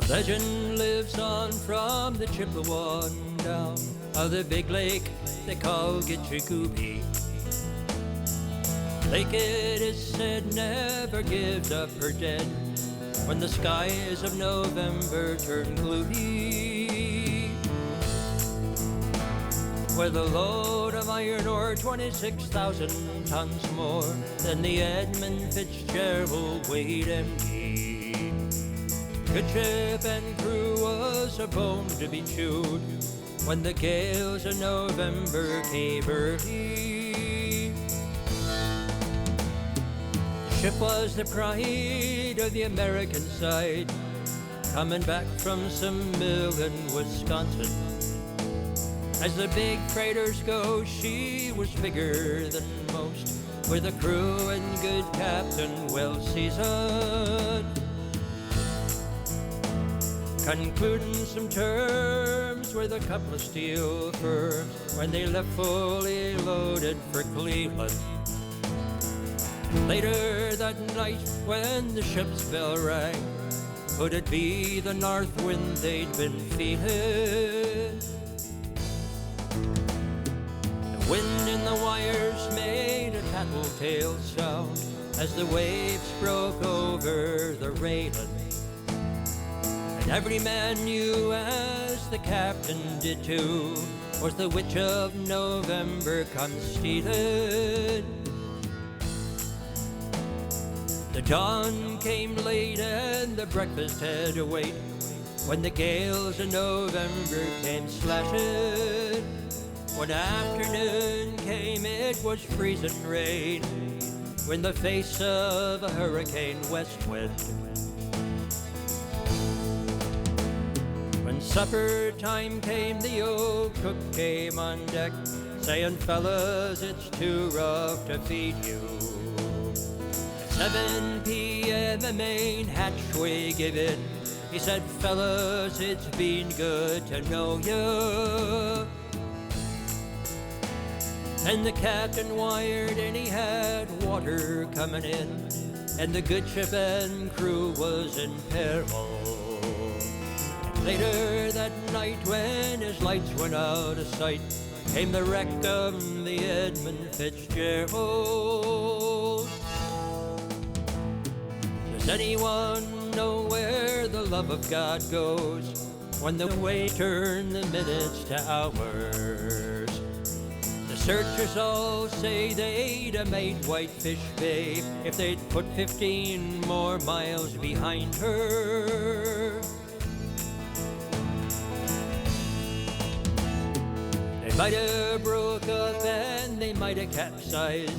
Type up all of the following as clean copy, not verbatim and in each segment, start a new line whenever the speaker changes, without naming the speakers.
Legend lives on from the Chippewa down of the big lake they call Gitchagooby. Lake, it is said, never gives up her dead when the skies of November turn gloomy. With a load of iron ore 26,000 tons more than the Edmund Fitzgerald weighed empty. Good ship and crew was a bone to be chewed when the gales of November came early. The ship was the pride of the American side, coming back from some mill in Wisconsin. As the big freighters go, she was bigger than most, with a crew and good captain well seasoned. Concluding some terms with a couple of steel firms when they left fully loaded for Cleveland. Later that night when the ship's bell rang, could it be the north wind they'd been feeling? The wind in the wires made a tattletale sound as the waves broke over the railing. And every man knew, as the captain did too, was the witch of November come stealing. The dawn came late and the breakfast had to wait when the gales of November came slashing. When afternoon came, it was freezing rain in the face of a hurricane west wind. When supper time came, the old cook came on deck, saying, "Fellas, it's too rough to feed you." At 7 p.m. the main hatchway gave in. He said, "Fellas, it's been good to know you." And the captain wired, and he had water coming in, and the good ship and crew was in peril. Later that night, when his lights went out of sight, came the wreck of the Edmund Fitzgerald. Does anyone know where the love of God goes when the way turn the minutes to hours? The searchers all say they'd have made Whitefish Bay if they'd put 15 more miles behind her. They might have broke up and they might have capsized,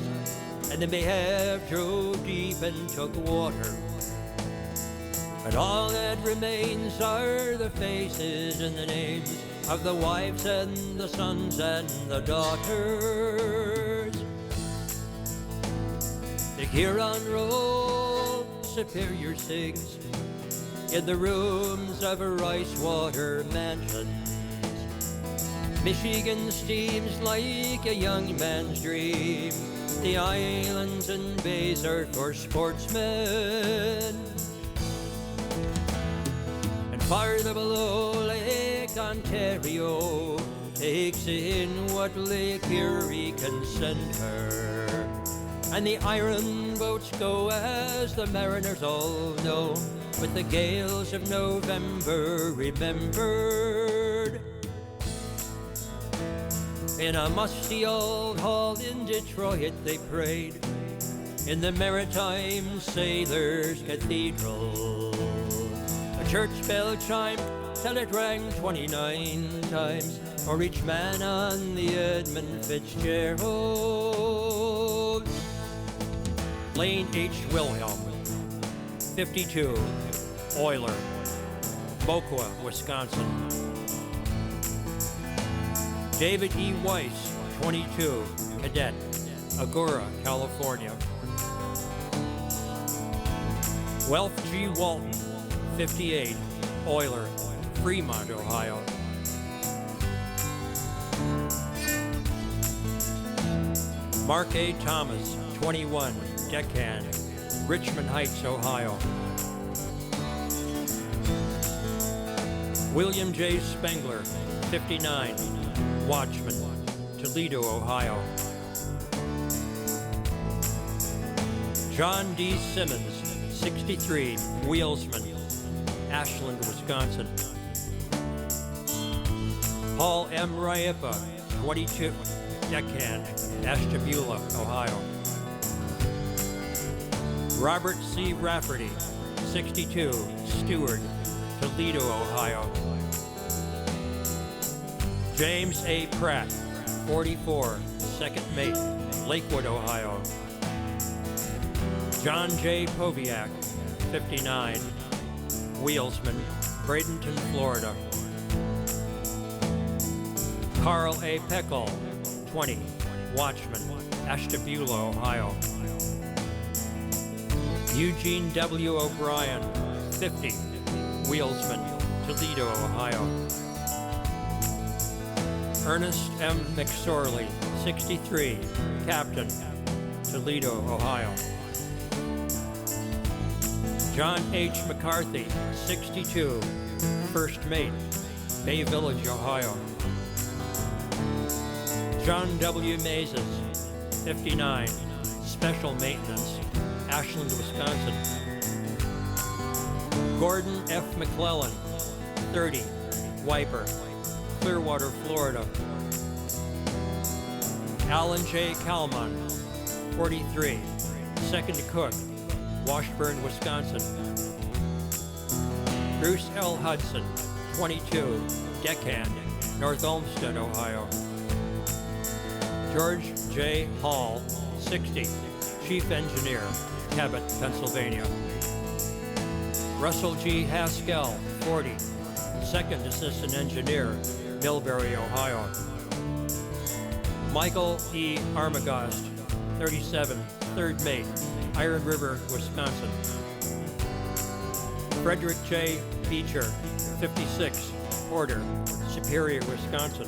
and they may have drove deep and took water. But all that remains are the faces and the names of the wives and the sons and the daughters. The Huron roll Superior sings in the rooms of rice water mansions. Michigan steams like a young man's dream. The islands and bays are for sportsmen. And farther below, Lake Ontario takes in what Lake Erie can send her. And the iron boats go, as the mariners all know, with the gales of November remembered. In a musty old hall in Detroit they prayed, in the Maritime Sailors' Cathedral. A church bell chimed till it rang 29 times for each man on the Edmund Fitzgerald. BLAINE H. WILHELM, 52, oiler, Moqua, Wisconsin. David E. Weiss, 22, cadet, Agoura, California. Welf G. Walton, 58, oiler, Fremont, Ohio. Mark A. Thomas, 21, deckhand, Richmond Heights, Ohio. William J. Spengler, 59, watchman, Toledo, Ohio. John D. Simmons, 63, wheelsman, Ashland, Wisconsin. Paul M. Riepa, 22, deckhand, Ashtabula, Ohio. Robert C. Rafferty, 62, steward, Toledo, Ohio. James A. Pratt, 44, second mate, Lakewood, Ohio. John J. Poviach, 59, wheelsman, Bradenton, Florida. Carl A. Peckel, 20, watchman, Ashtabula, Ohio. Eugene W. O'Brien, 50, wheelsman, Toledo, Ohio. Ernest M. McSorley, 63, captain, Toledo, Ohio. John H. McCarthy, 62, first mate, Bay Village, Ohio. John W. Mazes, 59, special maintenance, Ashland, Wisconsin. Gordon F. McClellan, 30, wiper, Clearwater, Florida. Alan J. Kalman, 43, second cook, Washburn, Wisconsin. Bruce L. Hudson, 22, deckhand, North Olmsted, Ohio. George J. Hall, 60, chief engineer, Cabot, Pennsylvania. Russell G. Haskell, 40, second assistant engineer, Millbury, Ohio. Michael E. Armagost, 37, third mate, Iron River, Wisconsin. Frederick J. Beecher, 56, porter, Superior, Wisconsin.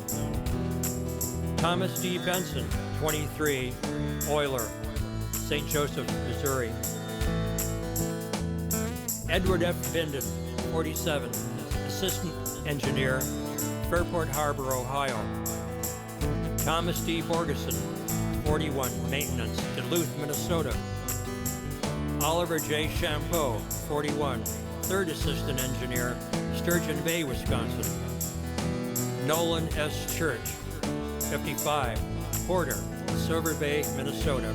Thomas D. Benson, 23, oiler, St. Joseph, Missouri. Edward F. Binden, 47, assistant engineer, Fairport Harbor, Ohio. Thomas D. Borgeson, 41, maintenance, Duluth, Minnesota. Oliver J. Champeau, 41, third assistant engineer, Sturgeon Bay, Wisconsin. Nolan S. Church, 55, porter, Silver Bay, Minnesota.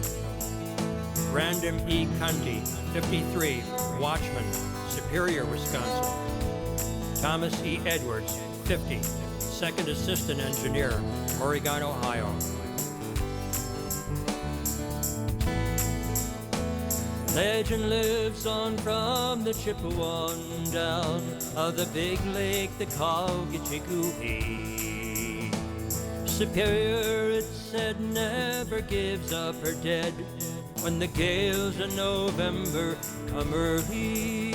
Random E. Cundy, 53, watchman, Superior, Wisconsin. Thomas E. Edwards, 50, second assistant engineer, Oregon, Ohio. Legend lives on from the Chippewa down of the big lake, the Cowichicoohee. Superior, it said, never gives up her dead when the gales of November come early.